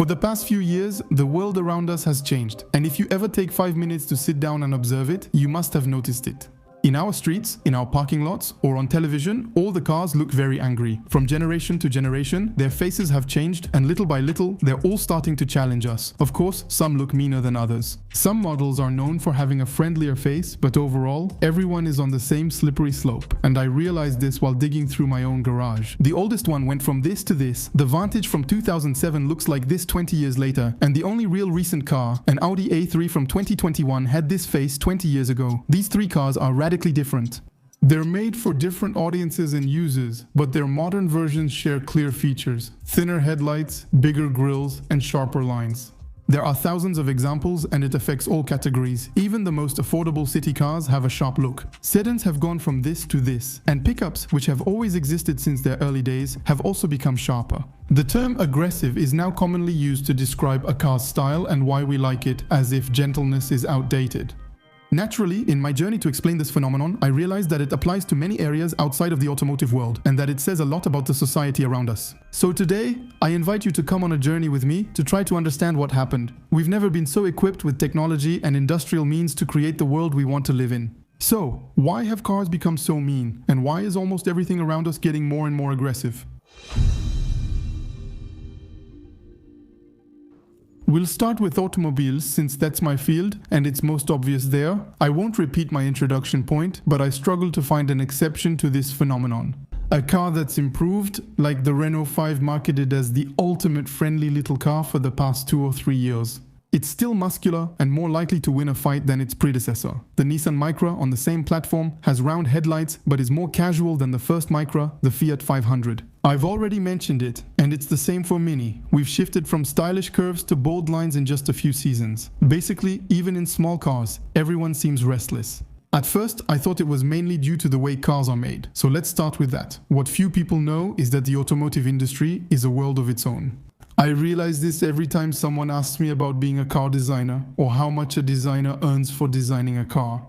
For the past few years, the world around us has changed, and if you ever take 5 minutes to sit down and observe it, you must have noticed it. In our streets, in our parking lots, or on television, all the cars look very angry. From generation to generation, their faces have changed, and little by little, they're all starting to challenge us. Of course, some look meaner than others. Some models are known for having a friendlier face, but overall, everyone is on the same slippery slope. And I realized this while digging through my own garage. The oldest one went from this to this. The Vantage from 2007 looks like this 20 years later, and the only real recent car, an Audi A3 from 2021, had this face 20 years ago. These three cars are radically different. They're made for different audiences and users, but their modern versions share clear features: thinner headlights, bigger grills, and sharper lines. There are thousands of examples, and it affects all categories. Even the most affordable city cars have a sharp look. Sedans have gone from this to this, and pickups, which have always existed since their early days, have also become sharper. The term aggressive is now commonly used to describe a car's style and why we like it, as if gentleness is outdated. Naturally, in my journey to explain this phenomenon, I realized that it applies to many areas outside of the automotive world, and that it says a lot about the society around us. So today, I invite you to come on a journey with me to try to understand what happened. We've never been so equipped with technology and industrial means to create the world we want to live in. So, why have cars become so mean? And why is almost everything around us getting more and more aggressive? We'll start with automobiles, since that's my field and it's most obvious there. I won't repeat my introduction point, but I struggle to find an exception to this phenomenon. A car that's improved, like the Renault 5 marketed as the ultimate friendly little car for the past 2 or 3 years. It's still muscular and more likely to win a fight than its predecessor. The Nissan Micra on the same platform has round headlights but is more casual than the first Micra, the Fiat 500. I've already mentioned it, and it's the same for Mini. We've shifted from stylish curves to bold lines in just a few seasons. Basically, even in small cars, everyone seems restless. At first, I thought it was mainly due to the way cars are made. So let's start with that. What few people know is that the automotive industry is a world of its own. I realize this every time someone asks me about being a car designer or how much a designer earns for designing a car.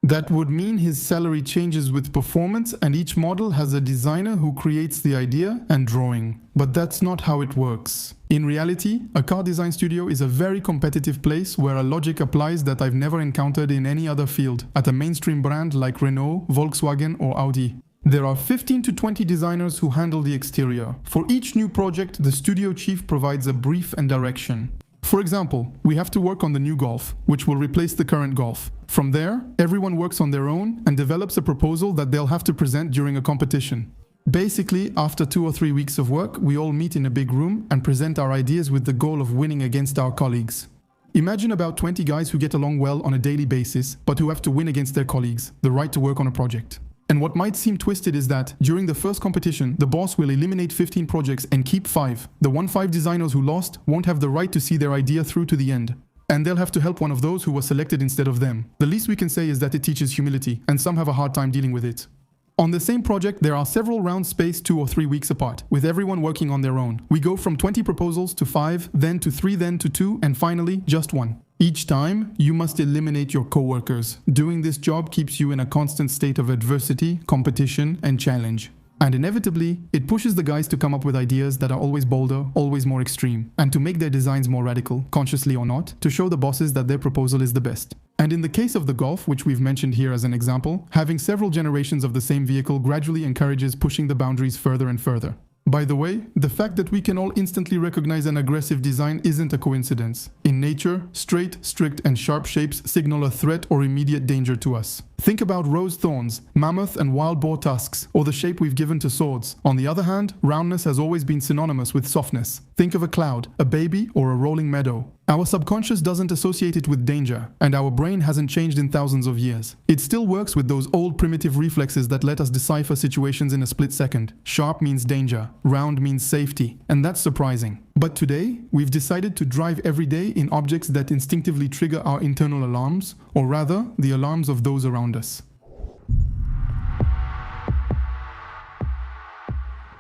That would mean his salary changes with performance, and each model has a designer who creates the idea and drawing. But that's not how it works. In reality, a car design studio is a very competitive place where a logic applies that I've never encountered in any other field, at a mainstream brand like Renault, Volkswagen or Audi. There are 15 to 20 designers who handle the exterior. For each new project, the studio chief provides a brief and direction. For example, we have to work on the new Golf, which will replace the current Golf. From there, everyone works on their own and develops a proposal that they'll have to present during a competition. Basically, after 2 or 3 weeks of work, we all meet in a big room and present our ideas with the goal of winning against our colleagues. Imagine about 20 guys who get along well on a daily basis, but who have to win against their colleagues, the right to work on a project. And what might seem twisted is that, during the first competition, the boss will eliminate 15 projects and keep 5. The 5 designers who lost won't have the right to see their idea through to the end. And they'll have to help one of those who was selected instead of them. The least we can say is that it teaches humility, and some have a hard time dealing with it. On the same project, there are several rounds spaced 2 or 3 weeks apart, with everyone working on their own. We go from 20 proposals to 5, then to 3, then to 2, and finally, just 1. Each time, you must eliminate your coworkers. Doing this job keeps you in a constant state of adversity, competition, and challenge. And inevitably, it pushes the guys to come up with ideas that are always bolder, always more extreme, and to make their designs more radical, consciously or not, to show the bosses that their proposal is the best. And in the case of the Golf, which we've mentioned here as an example, having several generations of the same vehicle gradually encourages pushing the boundaries further and further. By the way, the fact that we can all instantly recognize an aggressive design isn't a coincidence. In nature, straight, strict, and sharp shapes signal a threat or immediate danger to us. Think about rose thorns, mammoth and wild boar tusks, or the shape we've given to swords. On the other hand, roundness has always been synonymous with softness. Think of a cloud, a baby, or a rolling meadow. Our subconscious doesn't associate it with danger, and our brain hasn't changed in thousands of years. It still works with those old primitive reflexes that let us decipher situations in a split second. Sharp means danger, round means safety, and that's surprising. But today, we've decided to drive every day in objects that instinctively trigger our internal alarms, or rather, the alarms of those around us.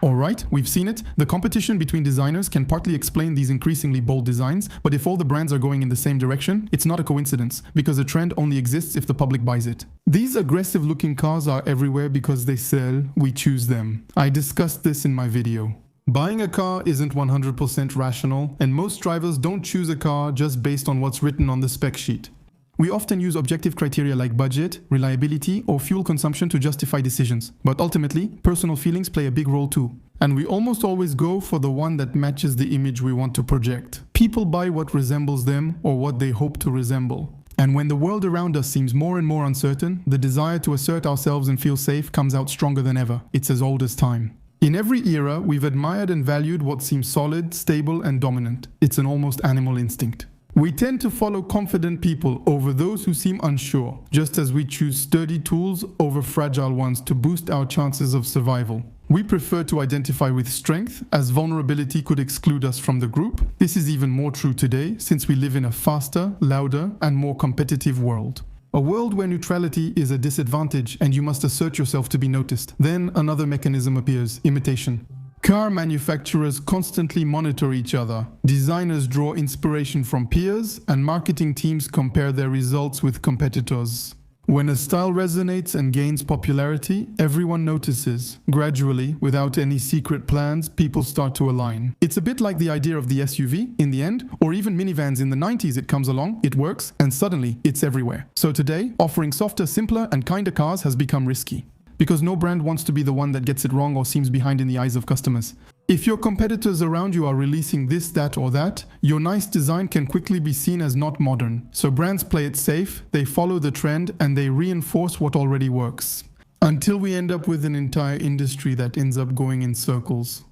Alright, we've seen it. The competition between designers can partly explain these increasingly bold designs, but if all the brands are going in the same direction, it's not a coincidence, because a trend only exists if the public buys it. These aggressive-looking cars are everywhere because they sell, we choose them. I discussed this in my video. Buying a car isn't 100% rational, and most drivers don't choose a car just based on what's written on the spec sheet. We often use objective criteria like budget, reliability, or fuel consumption to justify decisions, but ultimately, personal feelings play a big role too. And we almost always go for the one that matches the image we want to project. People buy what resembles them or what they hope to resemble. And when the world around us seems more and more uncertain, the desire to assert ourselves and feel safe comes out stronger than ever. It's as old as time. In every era, we've admired and valued what seems solid, stable, and dominant. It's an almost animal instinct. We tend to follow confident people over those who seem unsure, just as we choose sturdy tools over fragile ones to boost our chances of survival. We prefer to identify with strength, as vulnerability could exclude us from the group. This is even more true today, since we live in a faster, louder, and more competitive world. A world where neutrality is a disadvantage and you must assert yourself to be noticed. Then another mechanism appears: imitation. Car manufacturers constantly monitor each other. Designers draw inspiration from peers, and marketing teams compare their results with competitors. When a style resonates and gains popularity, everyone notices. Gradually, without any secret plans, people start to align. It's a bit like the idea of the SUV in the end, or even minivans in the 90s. It comes along, it works, and suddenly it's everywhere. So today, offering softer, simpler, and kinder cars has become risky. Because no brand wants to be the one that gets it wrong or seems behind in the eyes of customers. If your competitors around you are releasing this, that, or that, your nice design can quickly be seen as not modern. So brands play it safe, they follow the trend, and they reinforce what already works. Until we end up with an entire industry that ends up going in circles.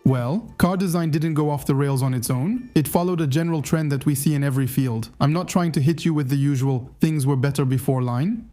Well, car design didn't go off the rails on its own. It followed a general trend that we see in every field. I'm not trying to hit you with the usual "things were better before" line,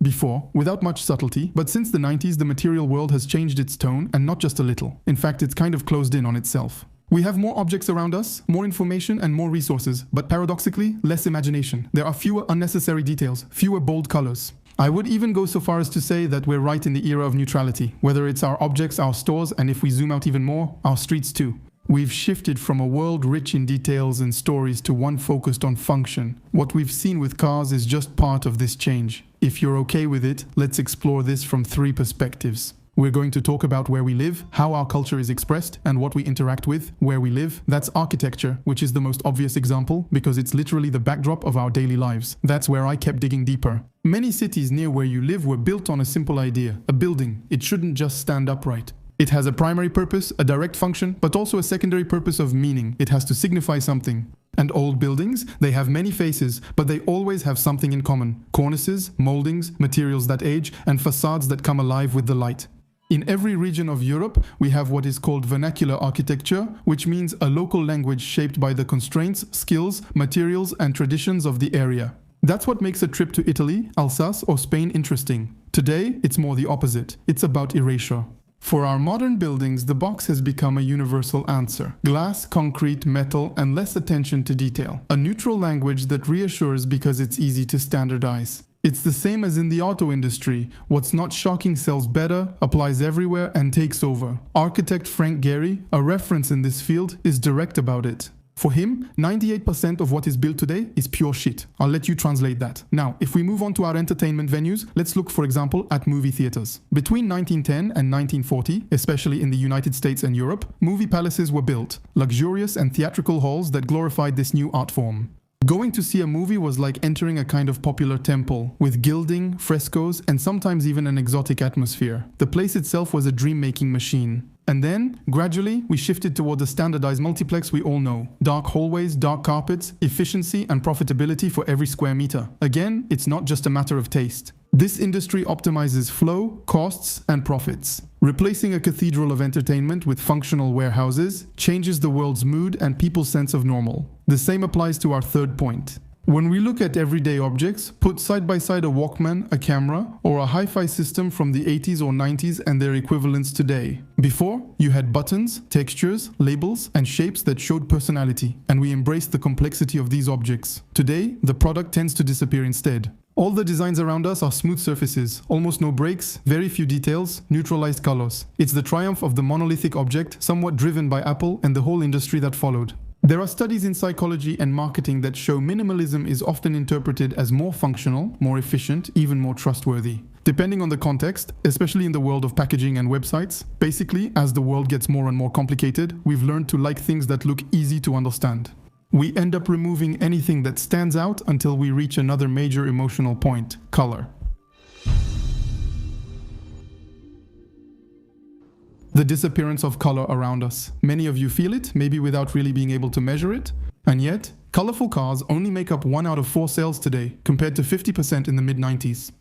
without much subtlety, but since the 90s, the material world has changed its tone, and not just a little. In fact, it's kind of closed in on itself. We have more objects around us, more information, and more resources, but paradoxically, less imagination. There are fewer unnecessary details, fewer bold colors. I would even go so far as to say that we're right in the era of neutrality, whether it's our objects, our stores, and if we zoom out even more, our streets too. We've shifted from a world rich in details and stories to one focused on function. What we've seen with cars is just part of this change. If you're okay with it, let's explore this from 3 perspectives. We're going to talk about where we live, how our culture is expressed, and what we interact with where we live. That's architecture, which is the most obvious example because it's literally the backdrop of our daily lives. That's where I kept digging deeper. Many cities near where you live were built on a simple idea: a building. It shouldn't just stand upright. It has a primary purpose, a direct function, but also a secondary purpose of meaning. It has to signify something. And old buildings, they have many faces, but they always have something in common: cornices, moldings, materials that age, and facades that come alive with the light. In every region of Europe, we have what is called vernacular architecture, which means a local language shaped by the constraints, skills, materials, and traditions of the area. That's what makes a trip to Italy, Alsace, or Spain interesting. Today, it's more the opposite. It's about erasure. For our modern buildings, the box has become a universal answer. Glass, concrete, metal, and less attention to detail. A neutral language that reassures because it's easy to standardize. It's the same as in the auto industry. What's not shocking sells better, applies everywhere, and takes over. Architect Frank Gehry, a reference in this field, is direct about it. For him, 98% of what is built today is pure shit. I'll let you translate that. Now, if we move on to our entertainment venues, let's look, for example, at movie theaters. Between 1910 and 1940, especially in the United States and Europe, movie palaces were built, luxurious and theatrical halls that glorified this new art form. Going to see a movie was like entering a kind of popular temple, with gilding, frescoes, and sometimes even an exotic atmosphere. The place itself was a dream-making machine. And then, gradually, we shifted toward the standardized multiplex we all know. Dark hallways, dark carpets, efficiency and profitability for every square meter. Again, it's not just a matter of taste. This industry optimizes flow, costs, and profits. Replacing a cathedral of entertainment with functional warehouses changes the world's mood and people's sense of normal. The same applies to our third point. When we look at everyday objects, put side by side a Walkman, a camera, or a hi-fi system from the 80s or 90s and their equivalents today. Before, you had buttons, textures, labels, and shapes that showed personality, and we embraced the complexity of these objects. Today, the product tends to disappear instead. All the designs around us are smooth surfaces, almost no breaks, very few details, neutralized colors. It's the triumph of the monolithic object, somewhat driven by Apple and the whole industry that followed. There are studies in psychology and marketing that show minimalism is often interpreted as more functional, more efficient, even more trustworthy. Depending on the context, especially in the world of packaging and websites, basically, as the world gets more and more complicated, we've learned to like things that look easy to understand. We end up removing anything that stands out until we reach another major emotional point: color. The disappearance of color around us. Many of you feel it, maybe without really being able to measure it. And yet, colorful cars only make up 1 out of 4 sales today, compared to 50% in the mid-90s.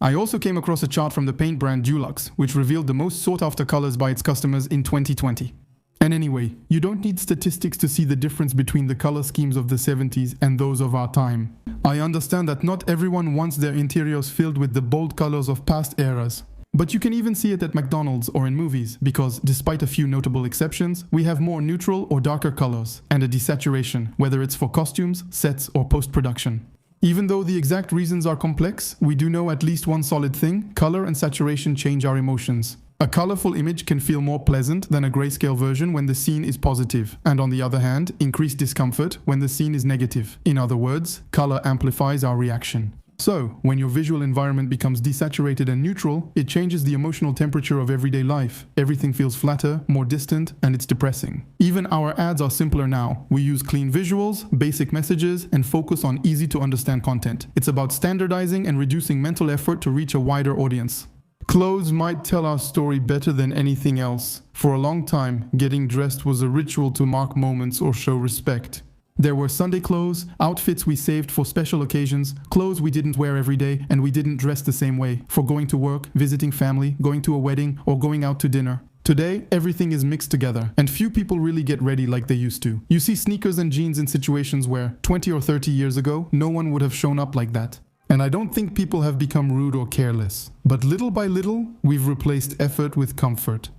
I also came across a chart from the paint brand Dulux, which revealed the most sought-after colors by its customers in 2020. And anyway, you don't need statistics to see the difference between the color schemes of the 70s and those of our time. I understand that not everyone wants their interiors filled with the bold colors of past eras. But you can even see it at McDonald's or in movies, because despite a few notable exceptions, we have more neutral or darker colors, and a desaturation, whether it's for costumes, sets, or post-production. Even though the exact reasons are complex, we do know at least one solid thing: color and saturation change our emotions. A colorful image can feel more pleasant than a grayscale version when the scene is positive, and on the other hand, increase discomfort when the scene is negative. In other words, color amplifies our reaction. So, when your visual environment becomes desaturated and neutral, it changes the emotional temperature of everyday life. Everything feels flatter, more distant, and it's depressing. Even our ads are simpler now. We use clean visuals, basic messages, and focus on easy-to-understand content. It's about standardizing and reducing mental effort to reach a wider audience. Clothes might tell our story better than anything else. For a long time, getting dressed was a ritual to mark moments or show respect. There were Sunday clothes, outfits we saved for special occasions, clothes we didn't wear every day, and we didn't dress the same way, for going to work, visiting family, going to a wedding, or going out to dinner. Today, everything is mixed together, and few people really get ready like they used to. You see sneakers and jeans in situations where, 20 or 30 years ago, no one would have shown up like that. And I don't think people have become rude or careless. But little by little, we've replaced effort with comfort.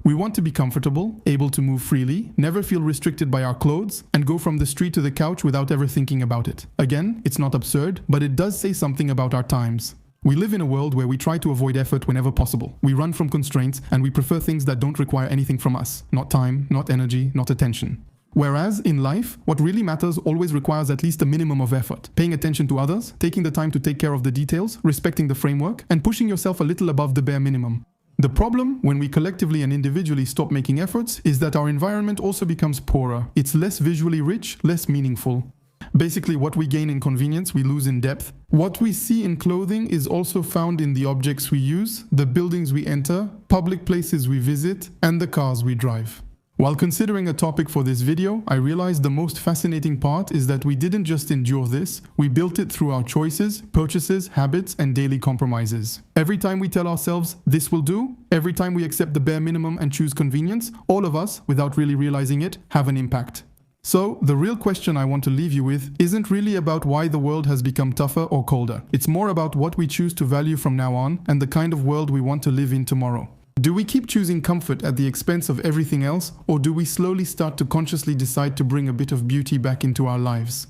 We want to be comfortable, able to move freely, never feel restricted by our clothes, and go from the street to the couch without ever thinking about it. Again, it's not absurd, but it does say something about our times. We live in a world where we try to avoid effort whenever possible. We run from constraints, and we prefer things that don't require anything from us. Not time, not energy, not attention. Whereas, in life, what really matters always requires at least a minimum of effort. Paying attention to others, taking the time to take care of the details, respecting the framework, and pushing yourself a little above the bare minimum. The problem, when we collectively and individually stop making efforts, is that our environment also becomes poorer. It's less visually rich, less meaningful. Basically, what we gain in convenience, we lose in depth. What we see in clothing is also found in the objects we use, the buildings we enter, public places we visit, and the cars we drive. While considering a topic for this video, I realized the most fascinating part is that we didn't just endure this, we built it through our choices, purchases, habits, and daily compromises. Every time we tell ourselves, this will do, every time we accept the bare minimum and choose convenience, all of us, without really realizing it, have an impact. So, the real question I want to leave you with isn't really about why the world has become tougher or colder. It's more about what we choose to value from now on and the kind of world we want to live in tomorrow. Do we keep choosing comfort at the expense of everything else, or do we slowly start to consciously decide to bring a bit of beauty back into our lives?